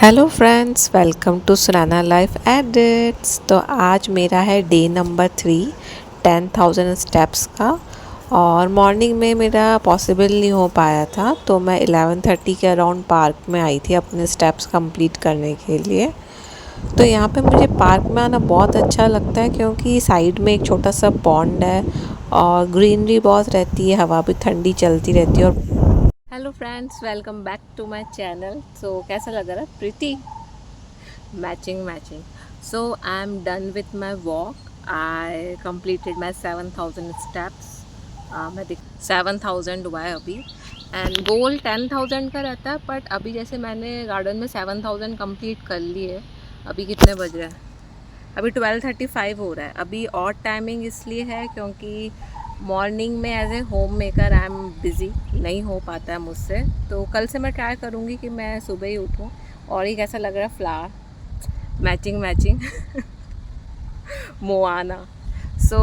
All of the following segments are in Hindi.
हेलो फ्रेंड्स, वेलकम टू सुनाना लाइफ एडिट्स। तो आज मेरा है डे नंबर 3 10,000 स्टेप्स का। और मॉर्निंग में मेरा पॉसिबल नहीं हो पाया था, तो मैं 11:30 के अराउंड पार्क में आई थी अपने स्टेप्स कंप्लीट करने के लिए। तो यहाँ पे मुझे पार्क में आना बहुत अच्छा लगता है, क्योंकि साइड में एक छोटा सा पॉन्ड है और ग्रीनरी बहुत रहती है, हवा भी ठंडी चलती रहती है। और hello friends, welcome back to my channel. So कैसा लग रहा है? Pretty matching. So I am done with my walk. I completed my 7,000 steps. मैं 7,000 हुआ है अभी, एंड गोल 10,000 का रहता है। बट अभी जैसे मैंने गार्डन में 7,000 कंप्लीट कर लिए। अभी कितने बज रहे हैं? अभी 12:35 हो रहा है। अभी और टाइमिंग इसलिए है क्योंकि मॉर्निंग में as a home maker I am busy, नहीं हो पाता है मुझसे। तो कल से मैं ट्राई करूँगी कि मैं सुबह ही उठूँ। और ये कैसा लग रहा है? Flower matching Moana. सो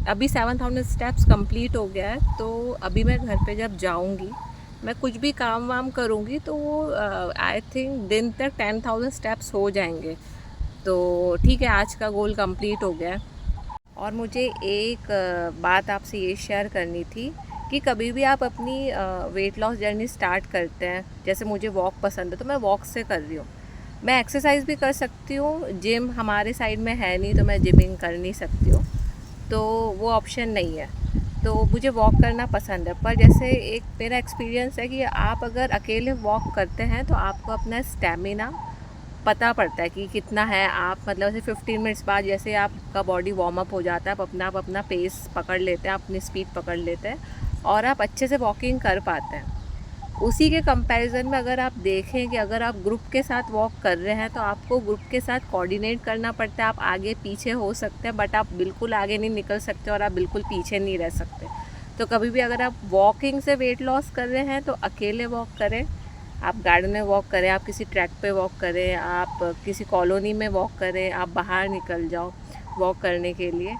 अभी 7,000 स्टेप्स कंप्लीट हो गया है। तो अभी मैं घर पे जब जाऊँगी, मैं कुछ भी काम वाम करूँगी तो वो आई थिंक दिन तक 10,000 स्टेप्स हो जाएंगे। तो ठीक है, आज का गोल कंप्लीट हो गया है। और मुझे एक बात आपसे ये शेयर करनी थी कि कभी भी आप अपनी वेट लॉस जर्नी स्टार्ट करते हैं, जैसे मुझे वॉक पसंद है तो मैं वॉक से कर रही हूँ। मैं एक्सरसाइज भी कर सकती हूँ, जिम हमारे साइड में है नहीं तो मैं जिमिंग कर नहीं सकती हूँ, तो वो ऑप्शन नहीं है। तो मुझे वॉक करना पसंद है। पर जैसे एक मेरा एक्सपीरियंस है कि आप अगर अकेले वॉक करते हैं तो आपको अपना स्टेमिना पता पड़ता है कि कितना है। आप मतलब ऐसे 15 मिनट्स बाद जैसे आपका बॉडी वार्म अप हो जाता है, आप अपना पेस पकड़ लेते हैं, अपनी स्पीड पकड़ लेते हैं और आप अच्छे से वॉकिंग कर पाते हैं। उसी के कंपैरिजन में अगर आप देखें कि अगर आप ग्रुप के साथ वॉक कर रहे हैं तो आपको ग्रुप के साथ कोऑर्डिनेट करना पड़ता है। आप आगे पीछे हो सकते हैं, बट आप बिल्कुल आगे नहीं निकल सकते और आप बिल्कुल पीछे नहीं रह सकते। तो कभी भी अगर आप वॉकिंग से वेट लॉस कर रहे हैं तो अकेले वॉक करें, आप गार्डन में वॉक करें, आप किसी ट्रैक पे वॉक करें, आप किसी कॉलोनी में वॉक करें, आप बाहर निकल जाओ वॉक करने के लिए।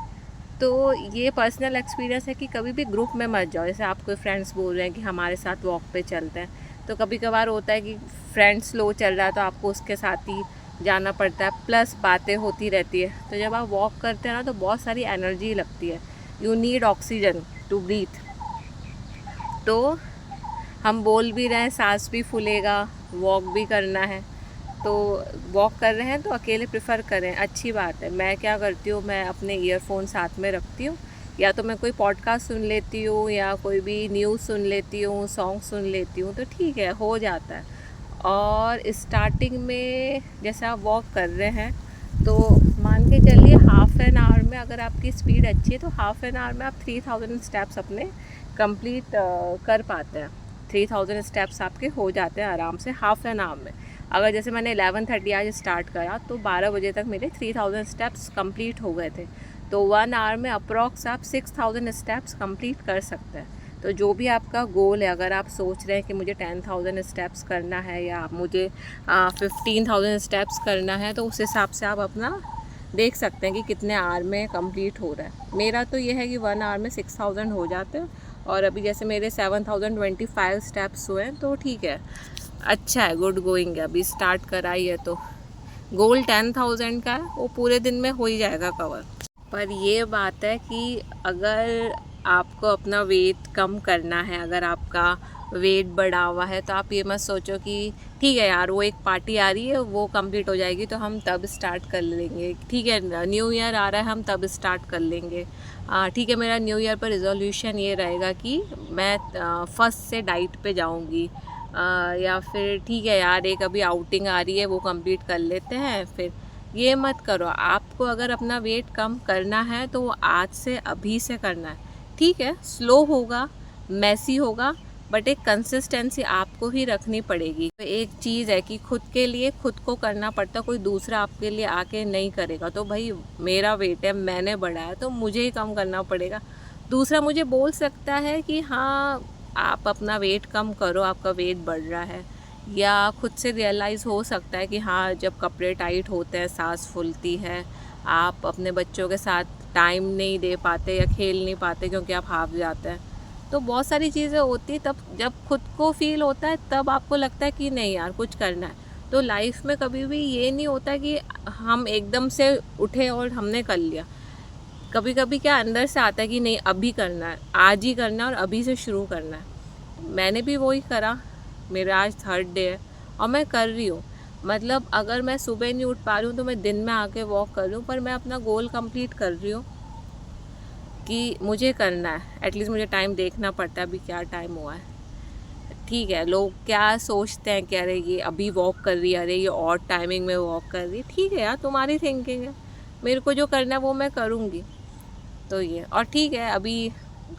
तो ये पर्सनल एक्सपीरियंस है कि कभी भी ग्रुप में मत जाओ। जैसे आप कोई फ्रेंड्स बोल रहे हैं कि हमारे साथ वॉक पे चलते हैं, तो कभी कभार होता है कि फ्रेंड स्लो चल रहा है तो आपको उसके साथ ही जाना पड़ता है, प्लस बातें होती रहती है। तो जब आप वॉक करते हैं ना तो बहुत सारी एनर्जी लगती है। You need oxygen to breathe. तो हम बोल भी रहे हैं, सांस भी फूलेगा, वॉक भी करना है। तो वॉक कर रहे हैं तो अकेले प्रेफर करें, अच्छी बात है। मैं क्या करती हूँ, मैं अपने ईयरफोन साथ में रखती हूँ, या तो मैं कोई पॉडकास्ट सुन लेती हूँ या कोई भी न्यूज़ सुन लेती हूँ, सॉन्ग सुन लेती हूँ, तो ठीक है, हो जाता है। और स्टार्टिंग में जैसे आप वॉक कर रहे हैं तो मान के चलिए हाफ एन आवर में, अगर आपकी स्पीड अच्छी है तो हाफ एन आवर में आप 3,000 स्टेप्स अपने कंप्लीट कर पाते हैं। 3,000 स्टेप्स आपके हो जाते हैं आराम से हाफ एन आवर में। अगर जैसे मैंने 11:30 आज स्टार्ट करा तो 12 बजे तक मेरे 3,000 स्टेप्स कंप्लीट हो गए थे। तो 1 आवर में अप्रॉक्स आप 6,000 स्टेप्स कंप्लीट कर सकते हैं। तो जो भी आपका गोल है, अगर आप सोच रहे हैं कि मुझे 10,000 स्टेप्स करना है या मुझे 15,000 स्टेप्स करना है, तो उस हिसाब से आप अपना देख सकते हैं कि कितने आवर में कंप्लीट हो रहा है। मेरा तो ये है कि 1 आवर में 6,000 हो जाते हैं। और अभी जैसे मेरे 7,025 स्टेप्स हुए हैं, तो ठीक है, अच्छा है, गुड गोइंग है। अभी स्टार्ट करा ही है तो गोल 10,000 का है, वो पूरे दिन में हो ही जाएगा कवर। पर ये बात है कि अगर आपको अपना वेट कम करना है, अगर आपका वेट बढ़ा हुआ है, तो आप ये मत सोचो कि ठीक है यार, वो एक पार्टी आ रही है, वो कंप्लीट हो जाएगी तो हम तब स्टार्ट कर लेंगे। ठीक है, न्यू ईयर आ रहा है, हम तब स्टार्ट कर लेंगे। ठीक है, मेरा न्यू ईयर पर रिजोल्यूशन ये रहेगा कि मैं फर्स्ट से डाइट पे जाऊंगी। या फिर ठीक है यार, एक अभी आउटिंग आ रही है, वो कंप्लीट कर लेते हैं। फिर ये मत करो। आपको अगर अपना वेट कम करना है तो वो आज से अभी से करना है। ठीक है, स्लो होगा, मैसी होगा, बट एक कंसिस्टेंसी आपको ही रखनी पड़ेगी। तो एक चीज़ है कि खुद के लिए खुद को करना पड़ता, कोई दूसरा आपके लिए आके नहीं करेगा। तो भाई, मेरा वेट है, मैंने बढ़ाया तो मुझे ही कम करना पड़ेगा। दूसरा मुझे बोल सकता है कि हाँ, आप अपना वेट कम करो, आपका वेट बढ़ रहा है, या खुद से रियलाइज़ हो सकता है कि हाँ, जब कपड़े टाइट होते हैं, सांस फूलती है, आप अपने बच्चों के साथ टाइम नहीं दे पाते या खेल नहीं पाते क्योंकि आप हाफ जाते हैं। तो बहुत सारी चीज़ें होती, तब जब खुद को फील होता है तब आपको लगता है कि नहीं यार, कुछ करना है। तो लाइफ में कभी भी ये नहीं होता कि हम एकदम से उठे और हमने कर लिया। कभी कभी क्या अंदर से आता है कि नहीं अभी करना है, आज ही करना है और अभी से शुरू करना है। मैंने भी वही करा, मेरा आज 3rd डे है और मैं कर रही हूँ। मतलब अगर मैं सुबह नहीं उठ पा रही हूँ तो मैं दिन में आके वॉक कर रही हूँ, पर मैं अपना गोल कंप्लीट कर रही हूँ कि मुझे करना है। एटलीस्ट मुझे टाइम देखना पड़ता है अभी क्या टाइम हुआ है। ठीक है, लोग क्या सोचते हैं कि अरे ये अभी वॉक कर रही है, अरे ये और टाइमिंग में वॉक कर रही है। ठीक है यार, तुम्हारी थिंकिंग है, मेरे को जो करना है वो मैं करूँगी। तो ये और ठीक है, अभी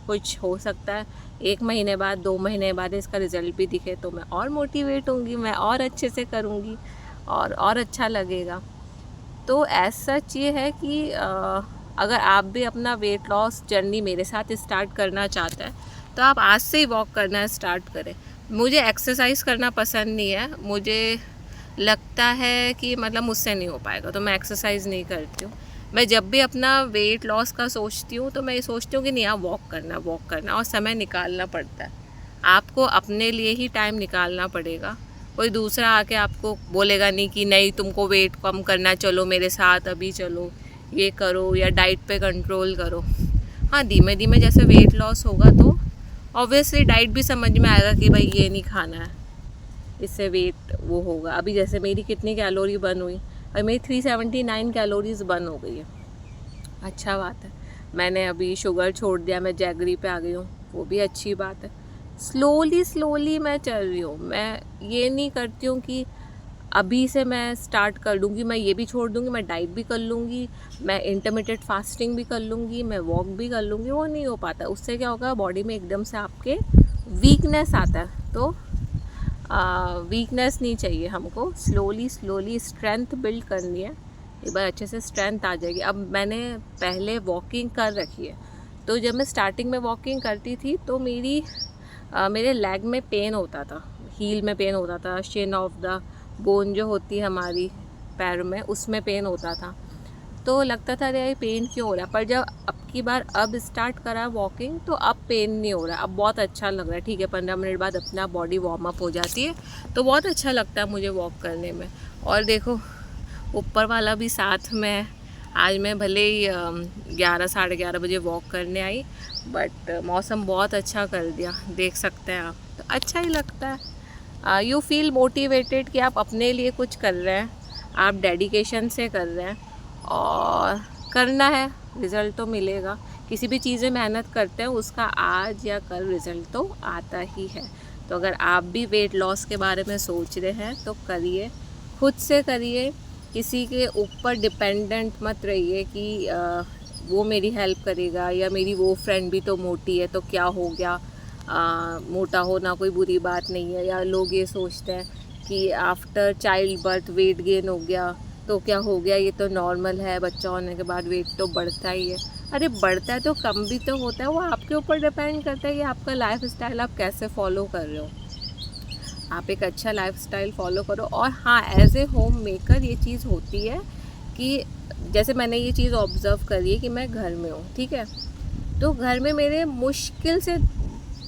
कुछ हो सकता है 1 महीने बाद 2 महीने बाद इसका रिज़ल्ट भी दिखे तो मैं और मोटिवेट होंगी, मैं और अच्छे से करूँगी और अच्छा लगेगा। तो एज सच ये है कि अगर आप भी अपना वेट लॉस जर्नी मेरे साथ स्टार्ट करना चाहते हैं तो आप आज से ही वॉक करना स्टार्ट करें। मुझे एक्सरसाइज करना पसंद नहीं है, मुझे लगता है कि मतलब मुझसे नहीं हो पाएगा, तो मैं एक्सरसाइज नहीं करती हूँ। मैं जब भी अपना वेट लॉस का सोचती हूँ तो मैं ये सोचती हूँ कि नहीं, आप वॉक करना और समय निकालना पड़ता है। आपको अपने लिए ही टाइम निकालना पड़ेगा। कोई दूसरा आके आपको बोलेगा नहीं कि नहीं तुमको वेट कम करना, चलो मेरे साथ अभी चलो, ये करो या डाइट पे कंट्रोल करो। हाँ, धीमे धीमे जैसे वेट लॉस होगा तो ऑब्वियसली डाइट भी समझ में आएगा कि भाई ये नहीं खाना है, इससे वेट वो होगा। अभी जैसे मेरी कितनी कैलोरी बर्न हुई, और मेरी 379 कैलोरीज बर्न हो गई है। अच्छा बात है। मैंने अभी शुगर छोड़ दिया, मैं जैगरी पे आ गई हूँ, वो भी अच्छी बात है। स्लोली मैं चल रही हूँ। मैं ये नहीं करती हूँ कि अभी से मैं स्टार्ट कर लूँगी, मैं ये भी छोड़ दूँगी, मैं डाइट भी कर लूँगी, मैं इंटरमिटेड फास्टिंग भी कर लूँगी, मैं वॉक भी कर लूँगी। वो नहीं हो पाता। उससे क्या होगा, बॉडी में एकदम से आपके वीकनेस आता है। तो वीकनेस नहीं चाहिए हमको, स्लोली स्ट्रेंथ बिल्ड करनी है। एक बार अच्छे से स्ट्रेंथ आ जाएगी। अब मैंने पहले वॉकिंग कर रखी है, तो जब मैं स्टार्टिंग में वॉकिंग करती थी तो मेरे लेग में पेन होता था, हील में पेन होता था, शिन ऑफ द बोन जो होती है हमारी पैर में, उसमें पेन होता था। तो लगता था अरे ये पेन क्यों हो रहा है। पर जब अब की बार अब स्टार्ट करा वॉकिंग तो अब पेन नहीं हो रहा है, अब बहुत अच्छा लग रहा है। ठीक है, 15 मिनट बाद अपना बॉडी वार्म अप हो जाती है तो बहुत अच्छा लगता है मुझे वॉक करने में। और देखो, ऊपर वाला भी साथ में है। आज मैं भले ही 11 साढ़े 11 बजे वॉक करने आई, बट मौसम बहुत अच्छा कर दिया, देख सकते हैं आप, तो अच्छा ही लगता है। यू फील मोटिवेटेड कि आप अपने लिए कुछ कर रहे हैं, आप डेडिकेशन से कर रहे हैं और करना है, रिज़ल्ट तो मिलेगा। किसी भी चीज़ में मेहनत करते हैं उसका आज या कल रिज़ल्ट तो आता ही है। तो अगर आप भी वेट लॉस के बारे में सोच रहे हैं तो करिए, खुद से करिए, किसी के ऊपर डिपेंडेंट मत रहिए कि वो मेरी हेल्प करेगा या मेरी वो फ्रेंड भी तो मोटी है तो क्या हो गया, मोटा होना कोई बुरी बात नहीं है। या लोग ये सोचते हैं कि after child birth weight gain हो गया तो क्या हो गया, ये तो नॉर्मल है, बच्चा होने के बाद वेट तो बढ़ता ही है। अरे बढ़ता है तो कम भी तो होता है, वो आपके ऊपर डिपेंड करता है कि आपका लाइफ स्टाइल आप कैसे फॉलो कर रहे हो। आप एक अच्छा लाइफस्टाइल फॉलो करो। और हाँ, एज ए होम मेकर ये चीज़ होती है कि जैसे मैंने ये चीज़ ऑब्ज़र्व करी है कि मैं घर में हूँ, ठीक है, तो घर में मेरे मुश्किल से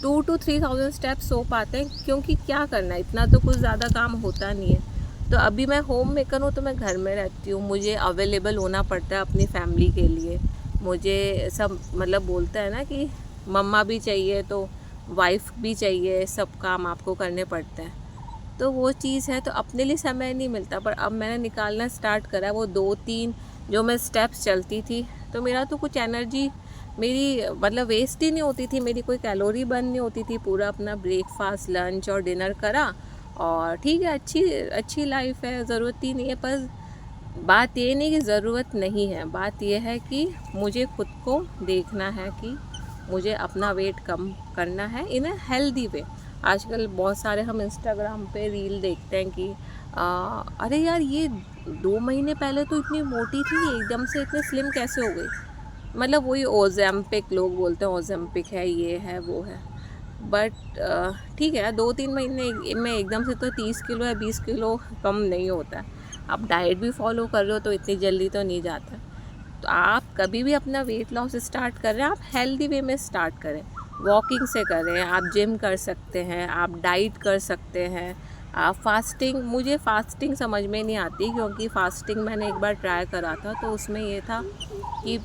2 to 3,000 स्टेप्स हो पाते हैं, क्योंकि क्या करना है, इतना तो कुछ ज़्यादा काम होता नहीं है। तो अभी मैं होम मेकर हूँ तो मैं घर में रहती हूँ, मुझे अवेलेबल होना पड़ता है अपनी फैमिली के लिए। मुझे सब मतलब बोलते हैं ना कि मम्मा भी चाहिए तो वाइफ भी चाहिए, सब काम आपको करने पड़ते हैं। तो वो चीज़ है, तो अपने लिए समय नहीं मिलता। पर अब मैंने निकालना स्टार्ट करा, वो 2-3 जो मैं स्टेप्स चलती थी तो मेरा तो कुछ एनर्जी मेरी मतलब वेस्ट ही नहीं होती थी, मेरी कोई कैलोरी बर्न नहीं होती थी। पूरा अपना ब्रेकफास्ट, लंच और डिनर करा और ठीक है, अच्छी लाइफ है, ज़रूरत ही नहीं है। पर बात ये नहीं कि ज़रूरत नहीं है, बात ये है कि मुझे खुद को देखना है कि मुझे अपना वेट कम करना है इन अ हेल्दी वे। आजकल बहुत सारे हम इंस्टाग्राम पे रील देखते हैं कि अरे यार ये 2 महीने पहले तो इतनी मोटी थी, एकदम से इतने स्लिम कैसे हो गई। मतलब वही ओजेम्पिक, लोग बोलते हैं ओजेम्पिक है, ये है वो है। बट ठीक है, 2-3 महीने में एकदम से तो 30 किलो या 20 किलो कम नहीं होता है। आप डाइट भी फॉलो कर रहे हो तो इतनी जल्दी तो नहीं जाता। तो आप कभी भी अपना वेट लॉस स्टार्ट कर रहे हैं, आप हेल्दी वे में स्टार्ट करें, वॉकिंग से करें, आप जिम कर सकते हैं, आप डाइट कर सकते हैं, फास्टिंग, मुझे फास्टिंग समझ में नहीं आती, क्योंकि फास्टिंग मैंने एक बार ट्राई करा था तो उसमें ये था कि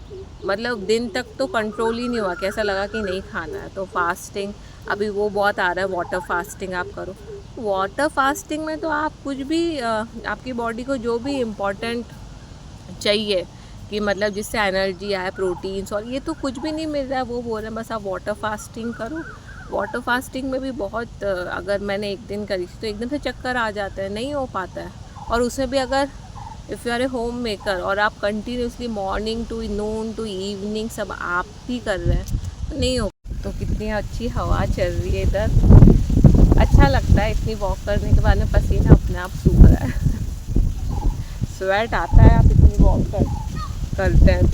मतलब दिन तक तो कंट्रोल ही नहीं हुआ, कैसा लगा कि नहीं खाना है। तो फास्टिंग अभी वो बहुत आ रहा है, वाटर फास्टिंग आप करो। वाटर फास्टिंग में तो आप कुछ भी आपकी बॉडी को जो भी इम्पोर्टेंट चाहिए कि मतलब जिससे एनर्जी आए, प्रोटीन्स, और ये तो कुछ भी नहीं मिल रहा है। वो बोल रहे हैं बस आप वाटर फास्टिंग करो। वाटर फास्टिंग में भी बहुत अगर मैंने एक दिन करी थी तो एकदम से चक्कर आ जाता है, नहीं हो पाता है। और उसमें भी अगर if you are a home maker और आप continuously morning to noon to evening सब आप ही कर रहे हैं तो नहीं हो। तो कितनी अच्छी हवा चल रही है इधर, अच्छा लगता है। इतनी वॉक करने के बाद में पसीना अपने आप सूख रहा है, स्वेट आता है आप इतनी वॉक करते हैं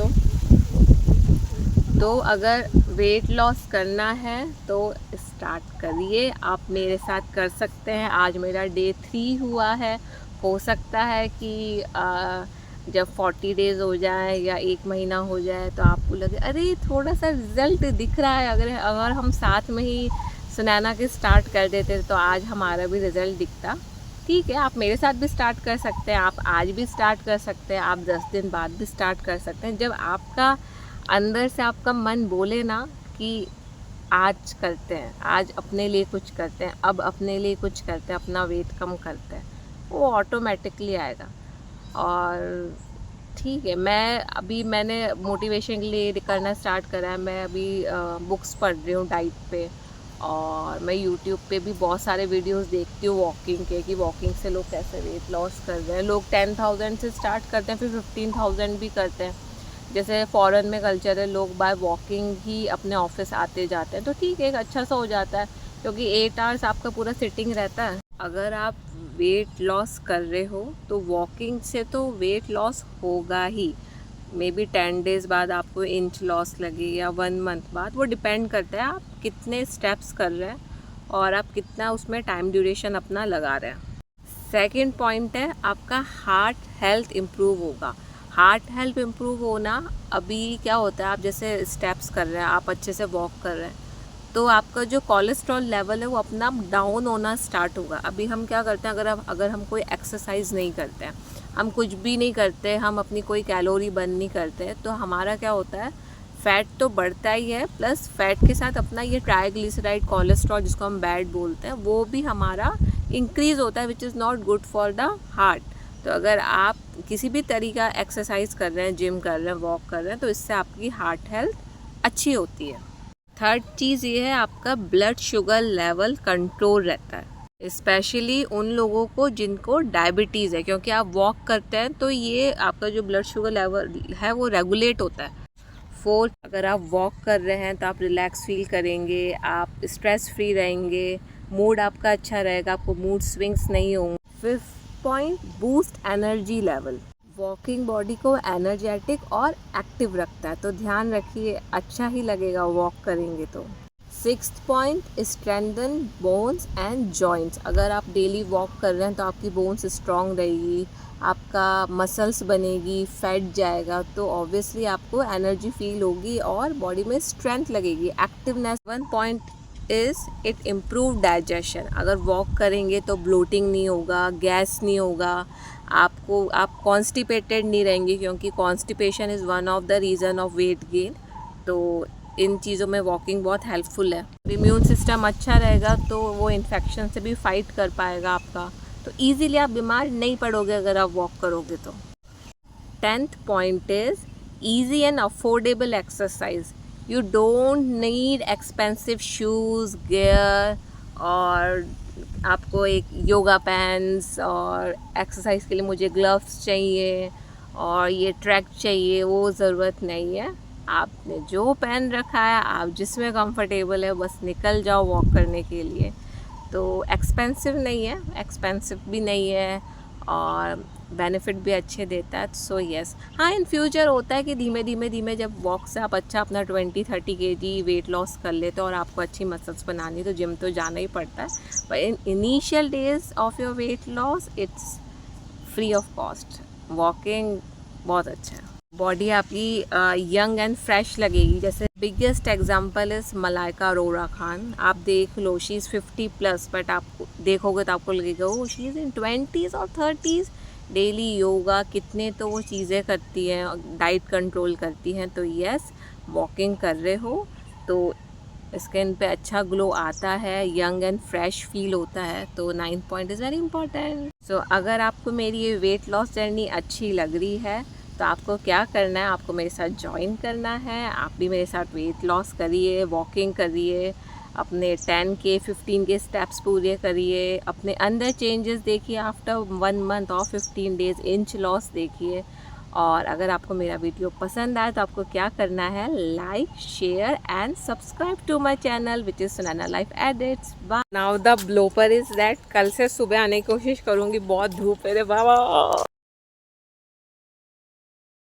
तो अगर वेट लॉस करना है तो स्टार्ट करिए, आप मेरे साथ कर सकते हैं। आज मेरा डे 3 हुआ है। हो सकता है कि जब 40 डेज़ हो जाए या 1 महीना हो जाए तो आपको लगे अरे थोड़ा सा रिज़ल्ट दिख रहा है। अगर हम साथ में ही सुनैना के स्टार्ट कर देते तो आज हमारा भी रिज़ल्ट दिखता। ठीक है, आप मेरे साथ भी स्टार्ट कर सकते हैं, आप आज भी स्टार्ट कर सकते हैं, आप 10 दिन बाद भी स्टार्ट कर सकते हैं। जब आपका अंदर से आपका मन बोले ना कि आज करते हैं, आज अपने लिए कुछ करते हैं, अब अपने लिए कुछ करते हैं, अपना वेट कम करते हैं, वो ऑटोमेटिकली आएगा। और ठीक है, मैंने मोटिवेशन के लिए करना स्टार्ट करा है। मैं अभी बुक्स पढ़ रही हूँ डाइट पे, और मैं यूट्यूब पे भी बहुत सारे वीडियोस देखती हूँ वॉकिंग के, कि वॉकिंग से लोग कैसे वेट लॉस कर रहे हैं। लोग 10,000 से स्टार्ट करते हैं, फिर 15,000 भी करते हैं। जैसे फॉरेन में कल्चर है, लोग बाय वॉकिंग ही अपने ऑफिस आते जाते हैं। तो ठीक है, एक अच्छा सा हो जाता है, क्योंकि 8 आवर्स आपका पूरा सिटिंग रहता है। अगर आप वेट लॉस कर रहे हो तो वॉकिंग से तो वेट लॉस होगा ही। मे बी 10 डेज़ बाद आपको इंच लॉस लगे या 1 मंथ बाद, वो डिपेंड करता है आप कितने स्टेप्स कर रहे हैं और आप कितना उसमें टाइम ड्यूरेशन अपना लगा रहे हैं। सेकंड पॉइंट है आपका हार्ट हेल्थ इम्प्रूव होगा। हार्ट हेल्थ इम्प्रूव होना, अभी क्या होता है, आप जैसे स्टेप्स कर रहे हैं, आप अच्छे से वॉक कर रहे हैं, तो आपका जो कोलेस्ट्रॉल लेवल है वो अपना डाउन होना स्टार्ट होगा। अभी हम क्या करते हैं, अगर हम कोई एक्सरसाइज नहीं करते हैं, हम कुछ भी नहीं करते, हम अपनी कोई कैलोरी बर्न नहीं करते, तो हमारा क्या होता है, फ़ैट तो बढ़ता ही है, प्लस फैट के साथ अपना ये ट्राइग्लिसराइड कोलेस्ट्रॉल जिसको हम बैड बोलते हैं वो भी हमारा इंक्रीज़ होता है, which is not good for the heart. तो अगर आप किसी भी तरीका एक्सरसाइज कर रहे हैं, जिम कर रहे हैं, वॉक कर रहे हैं, तो इससे आपकी हार्ट हेल्थ अच्छी होती है। थर्ड चीज़ ये है, आपका ब्लड शुगर लेवल कंट्रोल रहता है, स्पेशली उन लोगों को जिनको डायबिटीज़ है, क्योंकि आप वॉक करते हैं तो ये आपका जो ब्लड शुगर लेवल है वो रेगुलेट होता है। फोर्थ, अगर आप वॉक कर रहे हैं तो आप रिलैक्स फील करेंगे, आप स्ट्रेस फ्री रहेंगे, मूड आपका अच्छा रहेगा, आपको मूड स्विंग्स नहीं होंगे। Fifth point, boost energy level. Walking body को एनर्जेटिक और एक्टिव रखता है, तो ध्यान रखिए, अच्छा ही लगेगा वॉक करेंगे तो। Sixth point, strengthen bones and joints. अगर आप डेली वॉक कर रहे हैं तो आपकी बोन्स स्ट्रॉन्ग रहेगी, आपका मसल्स बनेगी, फैट जाएगा, तो ऑब्वियसली आपको एनर्जी फील होगी और बॉडी में स्ट्रेंथ लगेगी, activeness. One point is it improve digestion. अगर वॉक करेंगे तो ब्लोटिंग नहीं होगा, गैस नहीं होगा, आप कॉन्स्टिपेटेड नहीं रहेंगे, क्योंकि constipation is one of the reason of weight gain. तो इन चीज़ों में वॉकिंग बहुत हेल्पफुल है। इम्यून सिस्टम अच्छा रहेगा तो वो इन्फेक्शन से भी फाइट कर पाएगा आपका, तो ईज़िली आप बीमार नहीं पड़ोगे अगर आप वॉक करोगे तो। 10th point is easy and affordable exercise. You don't need expensive shoes, gear, और आपको एक योगा पैंट्स और एक्सरसाइज के लिए मुझे ग्लव्स चाहिए और ये ट्रैक चाहिए, वो ज़रूरत नहीं है। आपने जो पहन रखा है, आप जिसमें कंफर्टेबल है, बस निकल जाओ वॉक करने के लिए। तो एक्सपेंसिव नहीं है, एक्सपेंसिव भी नहीं है, और बेनिफिट भी अच्छे देता है। सो यस, हाँ, इन फ्यूचर होता है कि धीमे धीमे जब वॉक से आप अच्छा अपना 20-30 kg वेट लॉस कर लेते हो और आपको अच्छी मसल्स बनानी, तो जिम तो जाना ही पड़ता है। पर in initial days of your weight loss, it's free of cost. Walking बहुत अच्छा है। बॉडी आपकी यंग एंड फ्रेश लगेगी। जैसे biggest example is Malaika Arora Khan. आप देख लो, शी इज़ 50+, बट आप देखोगे तो आपको लगेगा वो शी इज़ इन 20s और 30s। डेली योगा कितने तो वो चीज़ें करती हैं, डाइट कंट्रोल करती हैं। तो यस, वॉकिंग कर रहे हो तो स्किन पे अच्छा ग्लो आता है, यंग एंड फ्रेश फील होता है। तो 9th point is very important. So अगर आपको मेरी ये वेट लॉस जर्नी अच्छी लग रही है तो आपको क्या करना है, आपको मेरे साथ ज्वाइन करना है। आप भी मेरे साथ वेट लॉस करिए, वॉकिंग करिए, अपने 10K 15K स्टेप्स पूरे करिए, अपने अंदर चेंजेस देखिए आफ्टर 1 मंथ और 15 डेज, इंच लॉस देखिए। और अगर आपको मेरा वीडियो पसंद आए तो आपको क्या करना है, like, share and subscribe to my channel which is Sunaina life edits. Bye. Now the blooper is that कल से सुबह आने की कोशिश करूँगी, बहुत धूप है रे बाबा।